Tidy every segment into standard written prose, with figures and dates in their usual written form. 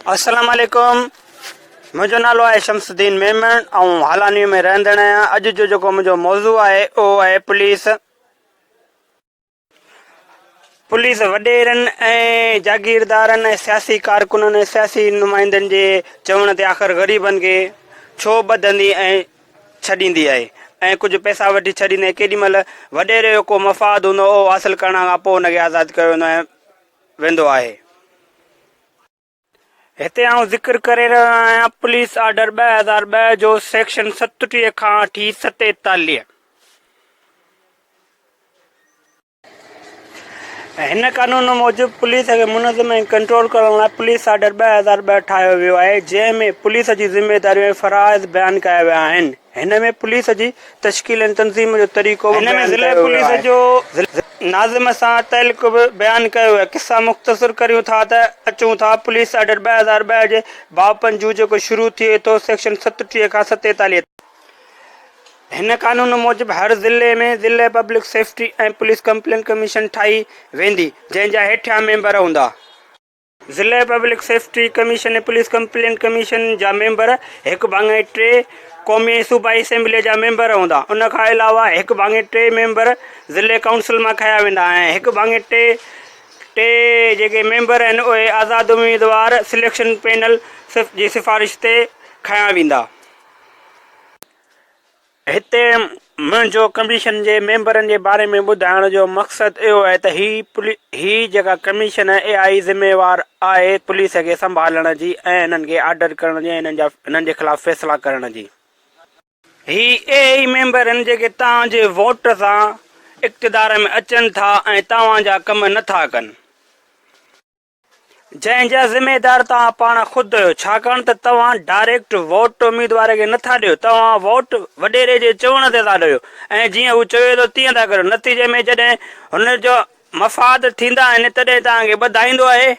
अस्सलाम वालेकुम। मुंहिंजो नालो आहे शमसुद्दीन मेमन ऐं हालानी में रहंदड़ आहियां। अॼु जो जेको मुंहिंजो मौज़ू आहे उहो आहे पुलिस वॾेरनि ऐं जागीरदारनि ऐं सियासी कारकुननि ऐं सियासी नुमाइंदनि जे चवण ते आख़िर ग़रीबनि खे छो ॿधंदी ऐं छॾींदी आहे ऐं कुझु पैसा वठी छॾींदे केॾी महिल वॾेरे जो को मफ़ाद हूंदो उहो हासिलु करण खां पोइ हुनखे आज़ादु कयो वेंदो आहे। हिते आउं ज़िक्र करे रहियो आहियां पुलिस ऑर्डर 2002 जो सेक्शन 37 खां वठी 47। हिन कानून मूजिबि पुलिस खे मुनज़म ऐं कंट्रोल करण लाइ पुलिस ऑर्डर 2002 ठाहियो वियो आहे, जंहिंमें पुलिस जी ज़िम्मेदारियूं ऐं फ़राइज़ बयानु कया विया आहिनि। हिन में पुलिस जी तश्कील ऐं तंज़ीम जो तरीक़ो ज़िले पुलिस जो नाज़िम सां तइल्लुक़ बि बयानु कयो आहे। किसा मुख़्तसर करियूं था त अचूं था पुलिस ऑर्डर 2002 जे बाब 5 जेको शुरू थिए थो सेक्शन 37 खां 47। हिन कानून मूजिबि हर ज़िले में ज़िले पब्लिक सेफ्टी ऐं पुलिस कंप्लेंट कमीशन ठाही वेंदी, जंहिंजा हेठियां मेंबर हूंदा। ज़िले पब्लिक सेफ्टी कमीशन ऐं पुलिस कंप्लेंट कमीशन जा मेंबर 1/3 क़ौमी ऐं सूबाई असेंबली जा मेंबर हूंदा। उन खां अलावा 1/3 मेंबर ज़िले काउंसिल मां खया वेंदा ऐं 1/3 जेके मेंबर आहिनि उहे आज़ादु उम्मीदवार सिलेक्शन पैनल जी सिफ़ारिश ते खया वेंदा। हिते मुंहिंजो कमीशन जे मेंबरनि जे बारे में ॿुधाइण जो मक़सदु इहो आहे त ही जेका कमीशन आहे इहा ई ज़िम्मेवार आहे पुलिस खे संभालण जी ऐं हिननि खे ऑर्डर करण जी ऐं हिननि जे ख़िलाफ़ फ़ैसिला करण जी। ही मेंबर आहिनि जेके तव्हांजे वोट सां इक़्तिदार में अचनि था ऐं तव्हांजा कम नथा कनि, जंहिंजा ज़िम्मेदार तव्हां पाण ख़ुदि आहियो, छाकाणि त तव्हां डायरेक्ट वोट उम्मीदवार खे नथा ॾियो, तव्हां वोट वॾेरे जे चवण ते था ॾियो ऐं जीअं हू चवे थो तीअं था करियो। नतीजे में जॾहिं हुनजो मफ़ाद थींदा आहिनि तॾहिं तव्हांखे ॿधाईंदो आहे।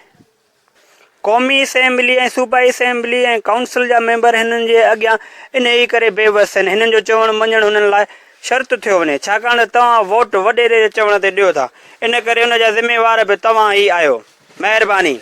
क़ौमी असेंबली ऐं सूबाई असेंबली ऐं काउंसिल जा मेंबर हिननि जे अॻियां इन ई करे बेवस आहिनि। हिननि जो चवणु मञणु हुननि लाइ शर्त थियो वञे, छाकाणि त तव्हां वोट वॾेरे जे चवण ते ॾियो था। इन करे हुनजा ज़िम्मेवार बि तव्हां ई आहियो। महिरबानी।